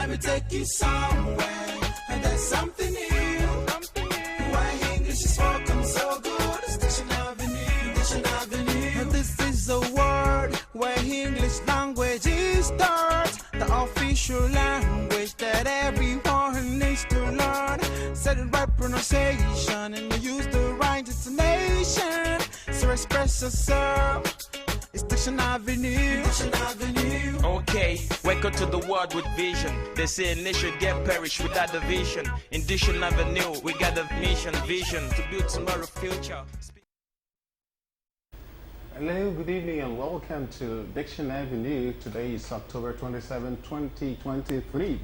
let me take you somewhere, and there's something new. Why English is spoken so good, it's Diction Avenue, Diction Avenue. And this is a word where English language is taught, the official language that everyone needs to learn. Set the right pronunciation and you use the right intonation, so express yourself. It's Diction Avenue, Diction Avenue. Okay, welcome to the world with vision. They say a nation get perished without the vision. In Diction Avenue, we got a mission, vision to build tomorrow's future. Hello, good evening and welcome to Diction Avenue. Today is October 27, 2023.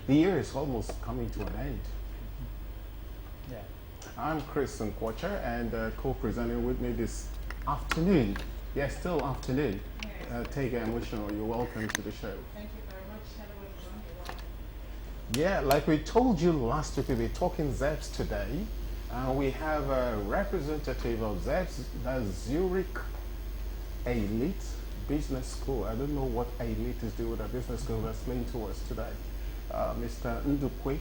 The year is almost coming to an end. Yeah. I'm Chris Nkwacha and co-presenting with me this afternoon. Yes, still afternoon. Tega Emotional, you're welcome to the show. Thank you very much. Hello everyone, you're welcome. Yeah, like we told you last week, we'll be talking ZEBS today. We have a representative of ZEBS, that's Zurich Elite Business School. I don't know what Elite is doing with a business school. Explain to us today. Mr. Ndukwe,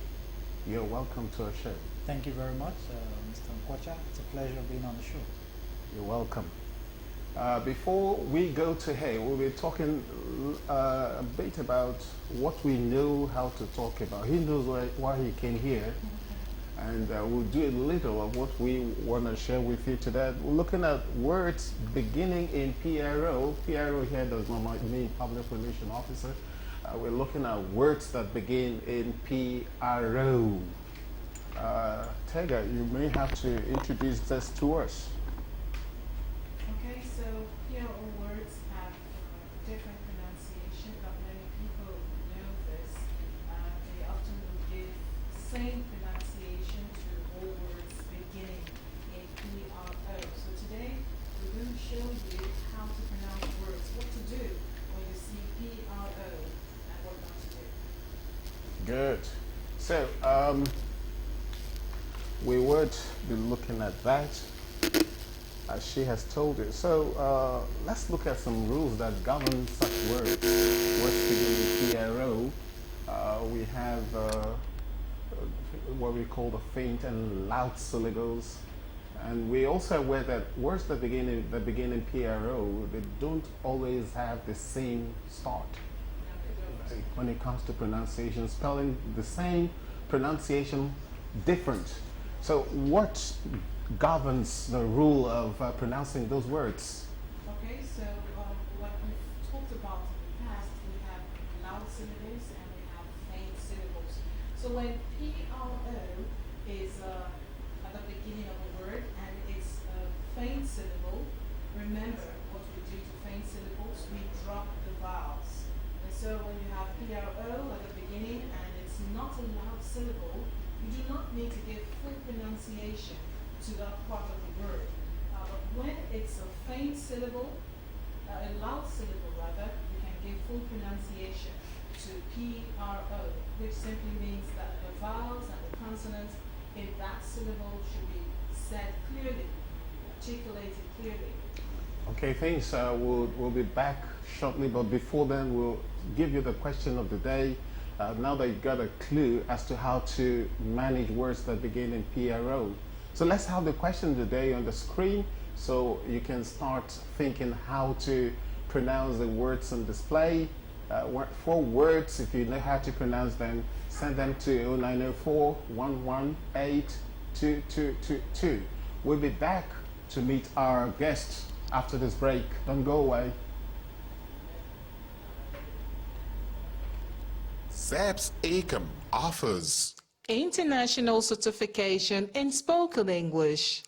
you're welcome to our show. Thank you very much, Mr. Nkwacha. It's a pleasure being on the show. You're welcome. Before we go to here, we'll be talking a bit about what we know how to talk about. He knows why he came here, and we'll do a little of what we want to share with you today. We're looking at words beginning in PRO. PRO here does not mean Public Relations Officer. We're looking at words that begin in PRO. Tega, you may have to introduce this to us. Okay, so PRO words have different pronunciation, but many people know this. They often will give same pronunciation to all words beginning in PRO. So today we're going to show you how to pronounce words, what to do when you see PRO, and what not to do. Good. So, we would be looking at that, as she has told you. So let's look at some rules that govern such words. Words beginning PRO. We have what we call the faint and loud syllables, and we also aware that words that begin in PRO, they don't always have the same start. Like when it comes to pronunciation, spelling the same, pronunciation different. So what governs the rule of pronouncing those words? Okay, so what we've talked about in the past, we have loud syllables and we have faint syllables. So when PRO is at the beginning of a word and it's a faint syllable, remember what we do to faint syllables, we drop the vowels. And so when you have PRO at the beginning and it's not a loud syllable, you do not need to give full pronunciation to that part of the word. But when it's a faint syllable, a loud syllable rather, you can give full pronunciation to PRO, which simply means that the vowels and the consonants in that syllable should be said clearly, articulated clearly. Okay, thanks. We'll be back shortly, but before then, we'll give you the question of the day. Now that you've got a clue as to how to manage words that begin in PRO. So let's have the question of the day on the screen so you can start thinking how to pronounce the words on display. 4 words, if you know how to pronounce them, send them to 0904 118 2222. We'll be back to meet our guests after this break. Don't go away. ZEBS ACOM offers International Certification in Spoken English.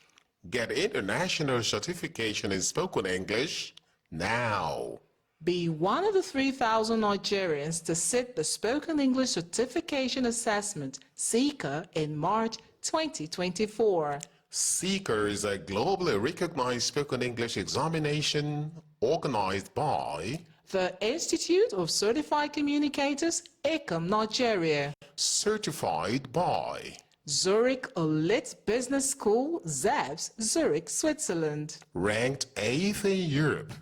Get international certification in spoken English now. Be one of the 3,000 Nigerians to sit the Spoken English Certification Assessment, SECA, in March 2024. SECA is a globally recognized spoken English examination organized by The Institute of Certified Communicators, ICOM, Nigeria. Certified by Zurich Elite Business School, ZEBS, Zurich, Switzerland. Ranked 8th in Europe.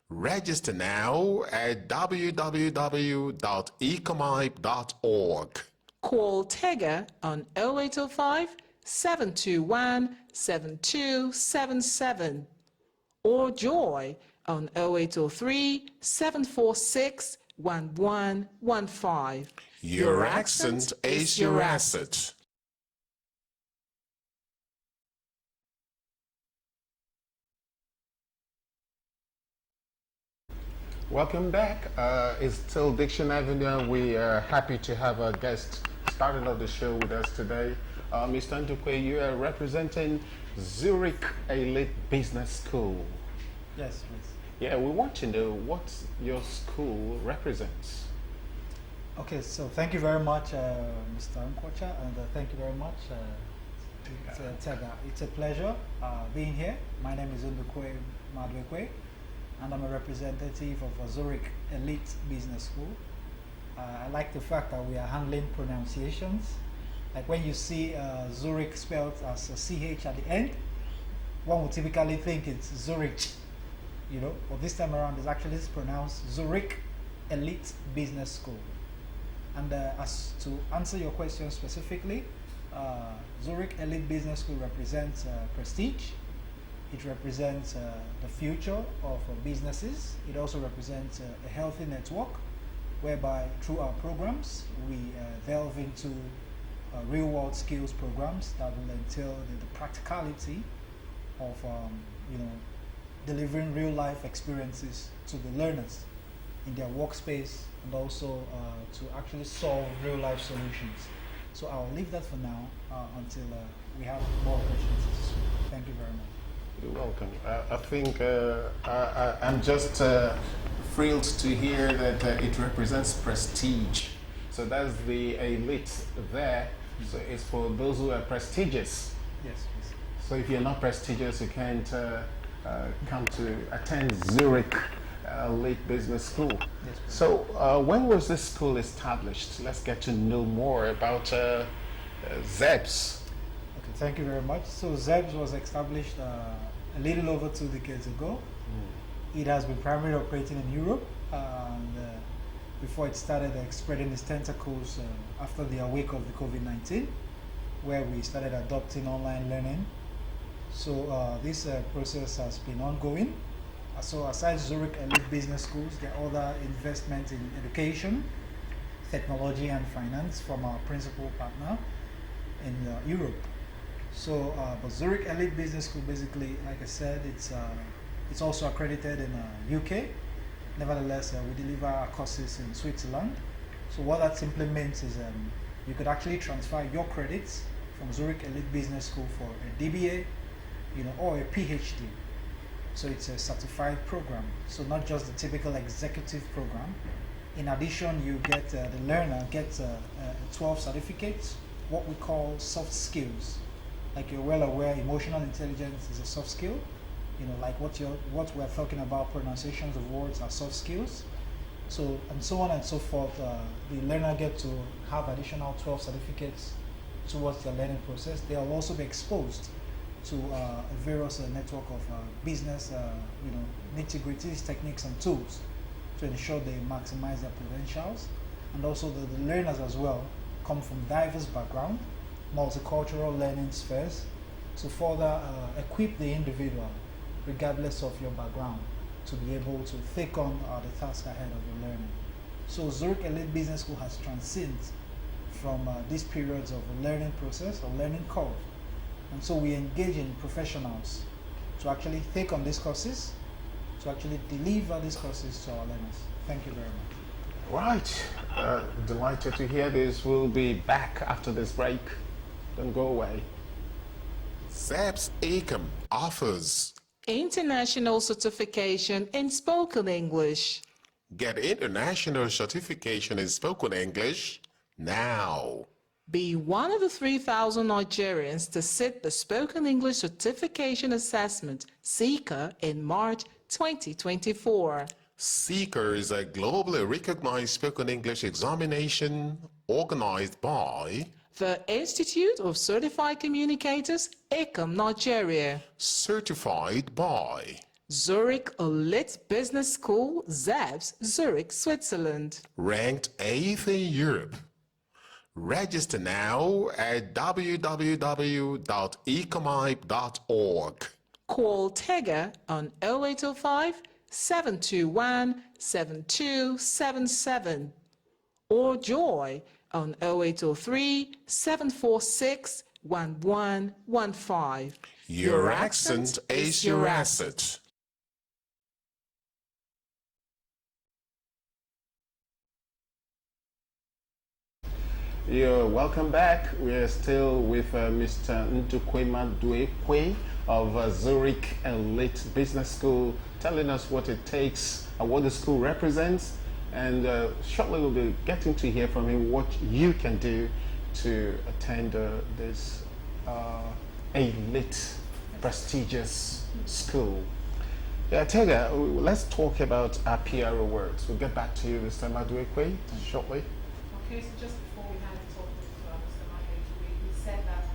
Register now at www.ecomip.org. Call Tega on 0805 721 7277 or Joy on 0803 746 1115. Your accent is your asset. Welcome back. It's still Diction Avenue, and we are happy to have a guest starting off the show with us today. Mr. Ndukwe, you are representing Zurich Elite Business School. Yes, please. Yeah, we want to know what your school represents. Okay, so thank you very much, Mr. Nkwocha, and thank you very much, Tega. It's a pleasure being here. My name is Ndukwe Madwekwe, and I'm a representative of Zurich Elite Business School. I like the fact that we are handling pronunciations. Like when you see Zurich spelled as a CH at the end, one would typically think it's Zurich, you know, but this time around it's actually pronounced Zurich Elite Business School. And as to answer your question specifically, Zurich Elite Business School represents prestige. It represents the future of businesses. It also represents a healthy network whereby through our programs we delve into real-world skills programs that will entail the practicality of you know, delivering real-life experiences to the learners in their workspace, and also to actually solve real-life solutions. So I'll leave that for now until we have more opportunities. Thank you very much. You're welcome. I think I'm just thrilled to hear that it represents prestige. So that's the elite there. So it's for those who are prestigious. Yes, please. So if you're not prestigious, you can't come to attend Zurich Elite Business School. Yes, please. So when was this school established? Let's get to know more about ZEBS. Okay, thank you very much. So ZEBS was established a little over 2 decades ago. It has been primarily operating in Europe, and before it started spreading its tentacles after the awake of the COVID-19, where we started adopting online learning. So this process has been ongoing. So aside Zurich Elite Business Schools, there are other investments in education, technology and finance from our principal partner in Europe. So but Zurich Elite Business School, basically, like I said, it's also accredited in UK. Nevertheless, we deliver our courses in Switzerland. So what that simply means is you could actually transfer your credits from Zurich Elite Business School for a DBA, you know, or a PhD. So it's a certified program. So not just the typical executive program. In addition, you get the learner gets 12 certificates, what we call soft skills. Like you're well aware, emotional intelligence is a soft skill. You know, like what we're talking about, pronunciations of words are soft skills. So, and so on and so forth. The learner get to have additional 12 certificates towards their learning process. They'll also be exposed to a various network of business, you know, nitty-gritties, techniques and tools to ensure they maximize their potentials. And also the learners as well come from diverse background, multicultural learning spheres, to further equip the individual, regardless of your background, to be able to take on the task ahead of your learning. So Zurich Elite Business School has transcended from these periods of a learning process or learning curve. And so we engage in professionals to actually take on these courses, to actually deliver these courses to our learners. Thank you very much. Right. Delighted to hear this. We'll be back after this break. Don't go away. ZEBS ACOM offers International certification in spoken English. Get international certification in spoken English now. Be one of the 3,000 Nigerians to sit the Spoken English Certification Assessment, SECA, in March 2024. SECA is a globally recognized spoken English examination organized by The Institute of Certified Communicators, ICOM, Nigeria. certified by Zurich Elite Business School, ZEBS, Zurich, Switzerland. Ranked 8th in Europe. Register now at www.ecomip.org. Call Tega on 0805 721 7277 or Joy on 0803 746 1115. Your accent is your asset. You're welcome back. We are still with Mr. Ndukwema Duekwe of Zurich Elite Business School, telling us what it takes and what the school represents. And shortly we'll be getting to hear from him what you can do to attend this elite, prestigious school. Yeah, Tega, let's talk our PRO words. We'll get back to you, Mr. Maduekwe, shortly. Okay, so just before we had a talk with Mr. Michael, we said that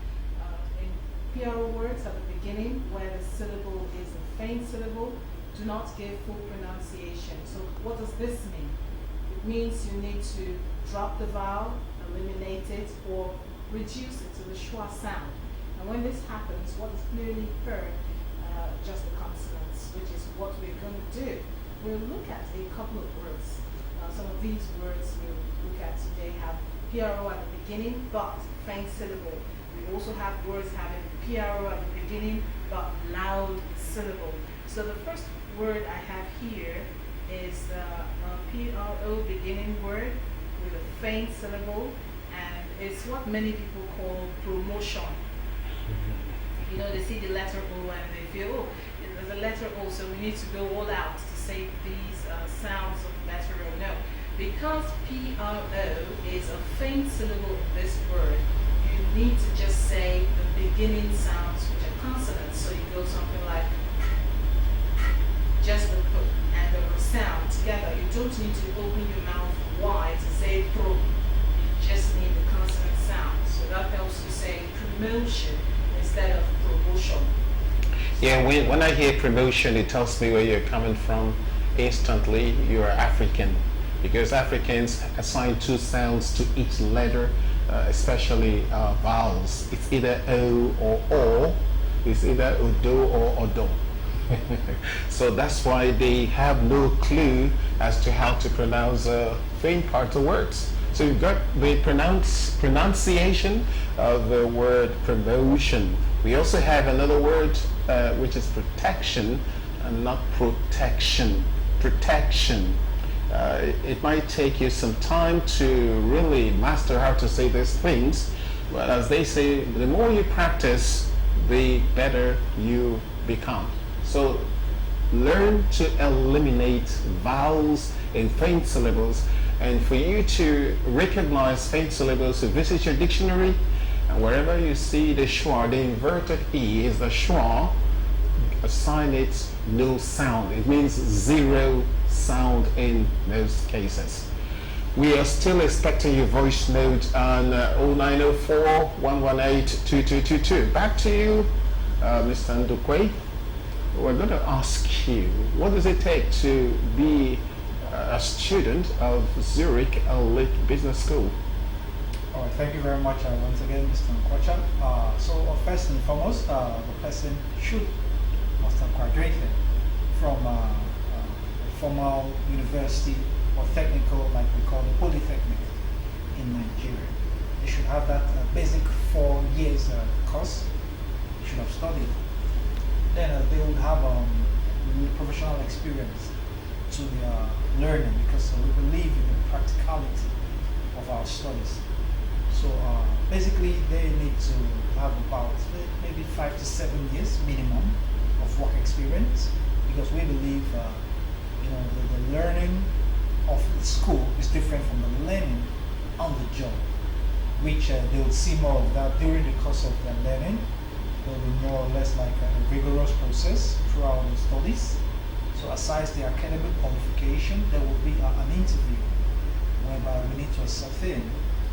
in PRO words at the beginning, where the syllable is a faint syllable, do not give full pronunciation. So what does this mean? It means you need to drop the vowel, eliminate it, or reduce it to the schwa sound. And when this happens, what is clearly heard, just the consonants, which is what we're going to do. We'll look at a couple of words. Some of these words we'll look at today have PRO at the beginning, but faint syllable. We also have words having PRO at the beginning, but loud syllable. So the first word I have here is a PRO beginning word with a faint syllable, and it's what many people call promotion. You know, they see the letter O and they feel, oh, there's a letter O, so we need to go all out to say these sounds of letter O. No, because PRO is a faint syllable in this word, you need to just say the beginning sounds, which are consonants. So you go something like just the P and the R sound together. You don't need to open your mouth wide to say pro. You just need the consonant sound. So that helps you say promotion instead of promotion. Yeah, when I hear promotion, it tells me where you're coming from. Instantly, you are African, because Africans assign two sounds to each letter, especially vowels. It's either O or O. It's either Odo or Odo. So that's why they have no clue as to how to pronounce faint parts of words. So you've got the pronunciation of the word promotion. We also have another word which is protection and not protection. Protection. It might take you some time to really master how to say these things, but as they say, the more you practice, the better you become. So learn to eliminate vowels in faint syllables, and for you to recognize faint syllables, to visit your dictionary, and wherever you see the schwa, the inverted E is the schwa, assign it no sound. It means zero sound in those cases. We are still expecting your voice note on 0904-118-2222. Back to you, Mr. Ndukwe. We're going to ask you, what does it take to be a student of Zurich Elite Business School? All right, thank you very much once again, Mr. Nkwacha. So first and foremost, the person must have graduated from a formal university or technical, like we call the polytechnic in Nigeria. They should have that basic 4 years course they should have studied. Then they would have professional experience to their learning, because we believe in the practicality of our studies. So basically they need to have about maybe 5 to 7 years minimum of work experience, because we believe the learning of the school is different from the learning on the job, which they will see more of that during the course of their learning. There will be more or less like a rigorous process throughout the studies. So aside the academic qualification, there will be an interview whereby we need to ascertain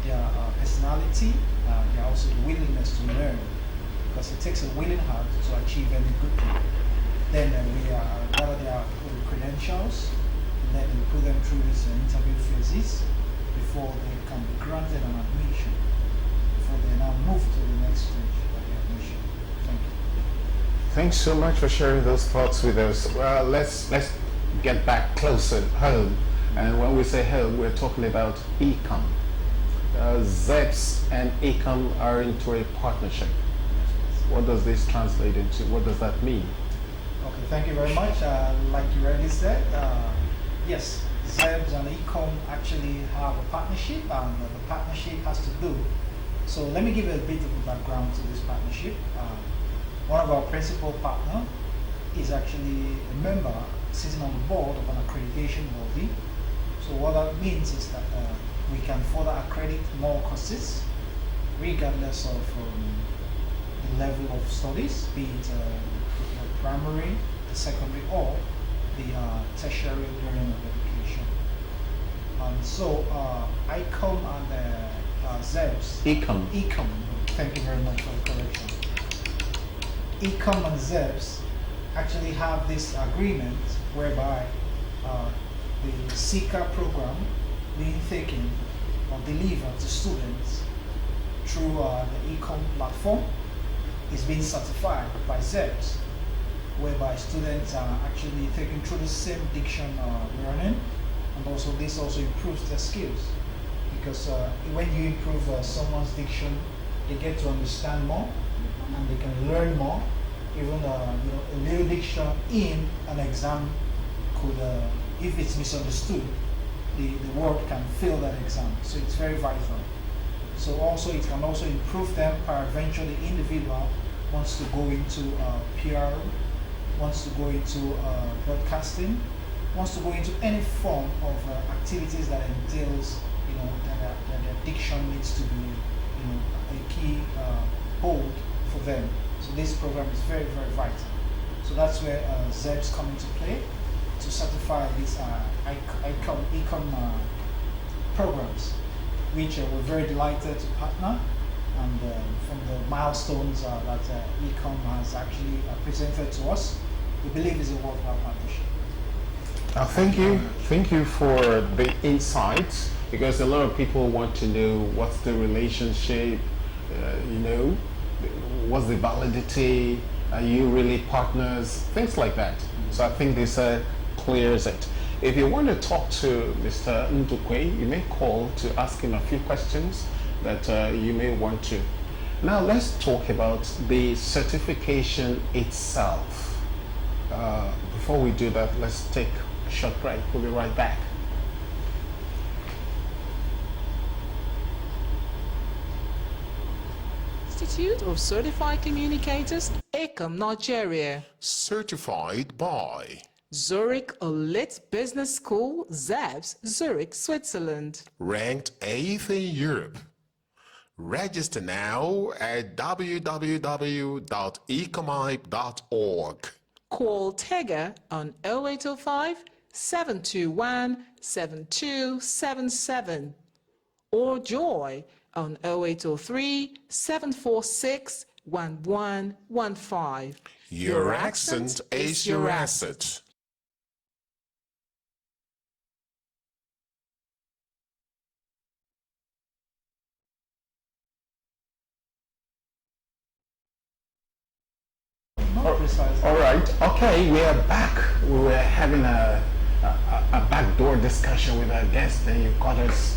their personality, their also willingness to learn, because it takes a willing heart to achieve any good thing. Then we gather their credentials, and then we put them through this interview phases before they can be granted an admission, before they now move to the next stage of the admission. Thank you. Thanks so much for sharing those thoughts with us. Well, let's get back closer home. And when we say home, we're talking about ECOM. ZEPS and ECOM are into a partnership. What does this translate into? What does that mean? Okay, thank you very much. Like you already said, yes, ZEBS and ECOM actually have a partnership, and the partnership has to do. So let me give you a bit of a background to this partnership. One of our principal partner is actually a member sitting on the board of an accreditation body. So what that means is that we can further accredit more courses, regardless of the level of studies, be it the primary, the secondary, or the tertiary learning of education. So ICOM and ZEBS. ECOM. Thank you very much for the correction. ECOM and ZEBS actually have this agreement whereby the SEEKA program being taken or delivered to students through the ECOM platform is being certified by ZEBS, whereby students are actually taken through the same diction learning, and also this also improves their skills, because when you improve someone's diction, they get to understand more and they can learn more. Even a little diction in an exam could, if it's misunderstood, the word can fail that exam. So it's very vital. So also it can also improve them. Eventually, the individual wants to go into PR, wants to go into broadcasting, wants to go into any form of activities that entails, that their diction needs to be, a key hold for them. So this program is very, very vital. So that's where ZEBS come into play to certify these ECOM programs, which we're very delighted to partner. And from the milestones that ECOM has actually presented to us, we believe is a worthwhile partnership. Thank you for the insights, because a lot of people want to know what's the relationship, what's the validity, are you really partners, things like that. So I think this clears it. If you want to talk to Mr. Ndukwe, you may call to ask him a few questions that you may want to. Now let's talk about the certification itself. Before we do that, let's take a short break. We'll be right back. Institute of Certified Communicators, ECOM, Nigeria. Certified by Zurich Elite Business School, ZEBS, Zurich, Switzerland. ranked 8th in Europe. Register now at www.ecomip.org. Call Tega on 0805 721 7277 or Joy on 0803 746 1115. Your accent is your asset. All right. Okay, we are back. We were having a backdoor discussion with our guest, and you caught us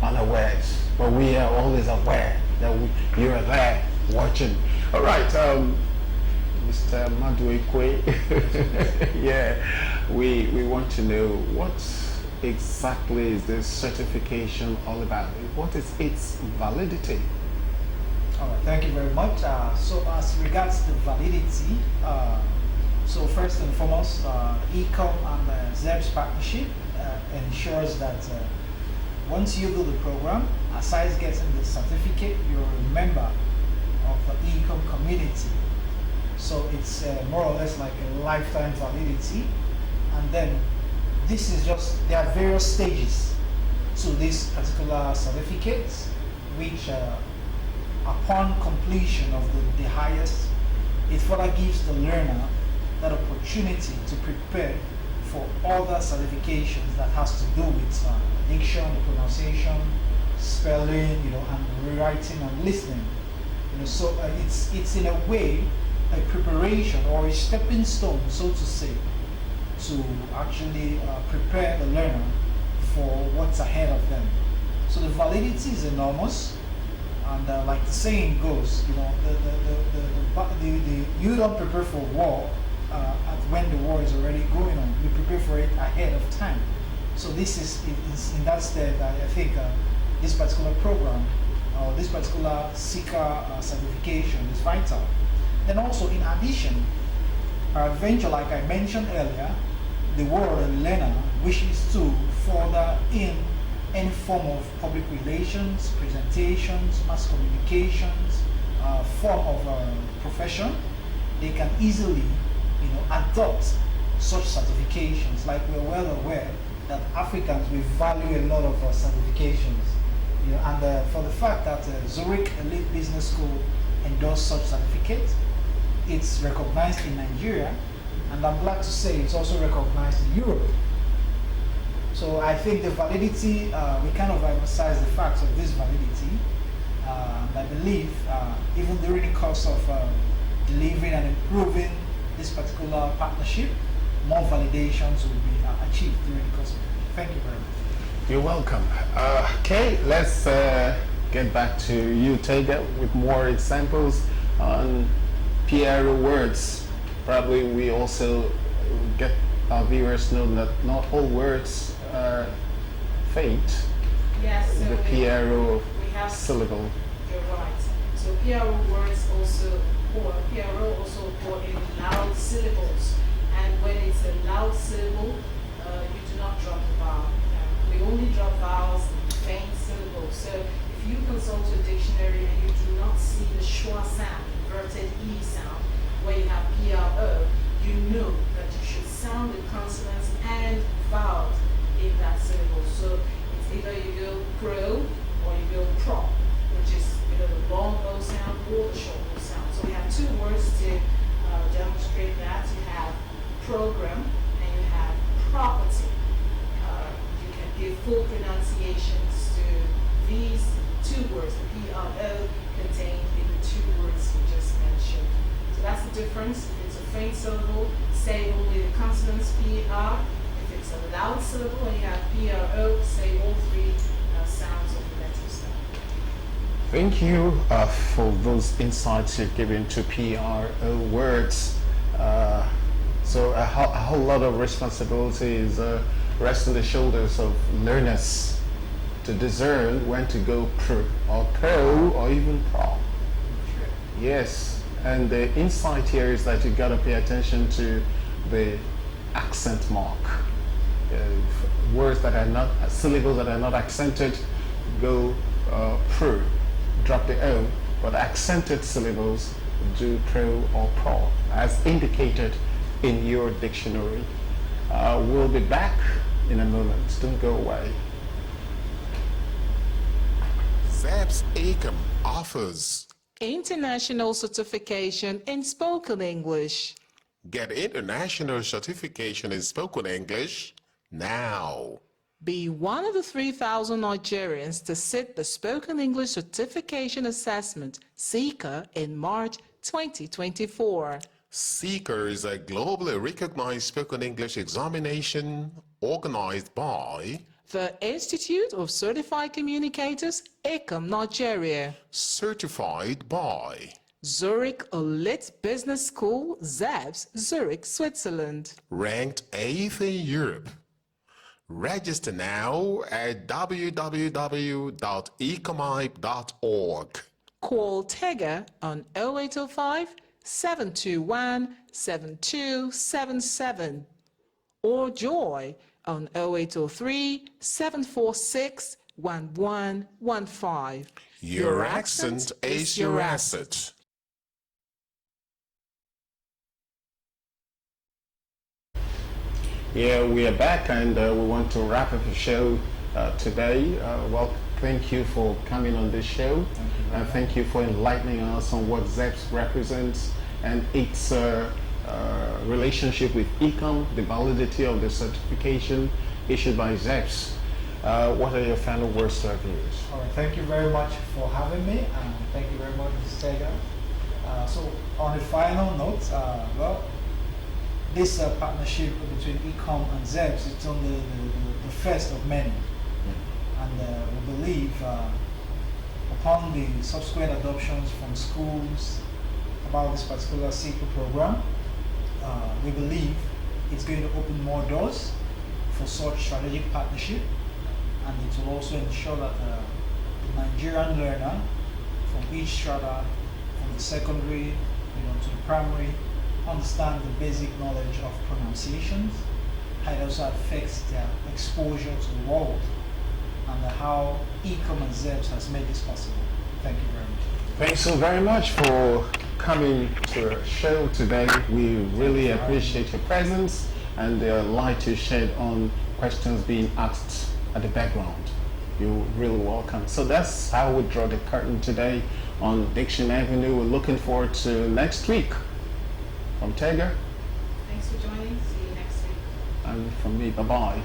unawares. But we are always aware that you are there watching. All right, Mr. Maduekwe. Yeah, we want to know what exactly is this certification all about? What is its validity? All right, thank you very much. So as regards the validity, so first and foremost, ECOM and ZEBS partnership ensures that once you do the program, aside getting the certificate, you're a member of the ECOM community. So it's more or less like a lifetime validity. And then this is just, there are various stages to this particular certificate, which upon completion of the highest, it further gives the learner that opportunity to prepare for other certifications that has to do with diction, pronunciation, spelling, and writing and listening. So it's in a way a preparation or a stepping stone, so to say, to actually prepare the learner for what's ahead of them. So the validity is enormous, and like the saying goes, you don't prepare for war when the war is already going on. You prepare for it ahead of time. So this is in that stead, I think this particular program or this particular seeker certification is vital. Then also, in addition, our venture, like I mentioned earlier, the world learner wishes to further in any form of public relations, presentations, mass communications, form of profession, they can easily, adopt such certifications. Like we're well aware that Africans, we value a lot of certifications, and for the fact that Zurich Elite Business School endorsed such certificates, it's recognized in Nigeria, and I'm glad to say it's also recognized in Europe. So I think the validity, we kind of emphasize the facts of this validity. And I believe even during the course of delivering and improving this particular partnership, more validations will be achieved during the course of it. Thank you very much. You're welcome. Okay, let's get back to you, Tega, with more examples on PRO words. Probably we also get our viewers know that not all words are faint. Yes, so The PRO we have syllable. You're right. So PRO words also, or PRO also pour in loud syllables. And when it's a loud syllable, you do not drop the vowel. We only drop vowels in faint syllables. So if you consult a dictionary and you do not see the schwa sound, inverted E sound, where you have PRO, you know that you should sound the consonants and vowels in that syllable. So it's either you go pro or you go pro, which is either the long O sound or the short O sound. So we have two words to demonstrate that. You have program and you have property. You can give full pronunciations to these two words, the PRO contained in the two words we just mentioned. So that's the difference. If it's a faint syllable, say only the consonants PR. If it's a loud syllable and you have PRO, say all three sounds of the letters. Thank you for those insights you've given to PRO words. So a whole lot of responsibilities rest on the shoulders of learners to discern when to go pro or even pro. Yes, and the insight here is that you got to pay attention to the accent mark. Words that are not, syllables that are not accented, go pro, drop the O, but accented syllables do pro or pro, as indicated in your dictionary. We'll be back in a moment. Don't go away. ZEBS ACOM offers International certification in spoken English. Get international certification in spoken English now. Be one of the 3,000 Nigerians to sit the Spoken English Certification Assessment (SECA) in March 2024. SECA is a globally recognized spoken English examination organized by The Institute of Certified Communicators, ICOM, Nigeria. certified by Zurich Elite Business School, ZEBS, Zurich, Switzerland. ranked 8th in Europe. Register now at www.ecomip.org. Call Tega on 0805 721 7277 or Joy on 0803 746 1115. Your accent is your asset. Yeah, we are back and we want to wrap up the show today. Well, thank you for coming on this show. Thank you for enlightening us on what ZEBS represents and its relationship with ECOM, the validity of the certification issued by ZEPS. What are your final words to our viewers? All right, thank you very much for having me, and thank you very much, Mr. Tega. So on the final note, well, this partnership between ECOM and ZEPS is only the first of many. And we believe upon the subsequent adoptions from schools about this particular CECA program, we believe it's going to open more doors for such strategic partnership, and it will also ensure that the Nigerian learner from each strata, from the secondary to the primary, understand the basic knowledge of pronunciations, how it also affects their exposure to the world, and how ECOM and ZEPS has made this possible. Thank you very much. Thanks so very much for coming to our show today. We really appreciate your presence and the light you shed on questions being asked at the background. You're really welcome. So that's how we draw the curtain today on Diction Avenue. We're looking forward to next week. From Tega. Thanks for joining. See you next week. And from me, bye-bye.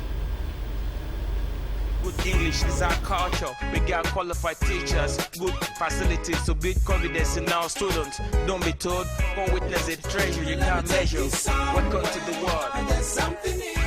Good English is our culture. We got qualified teachers, good facilities to build confidence in our students. Don't be told, come witness it, treasure you can't measure. Welcome to the world. There's something new.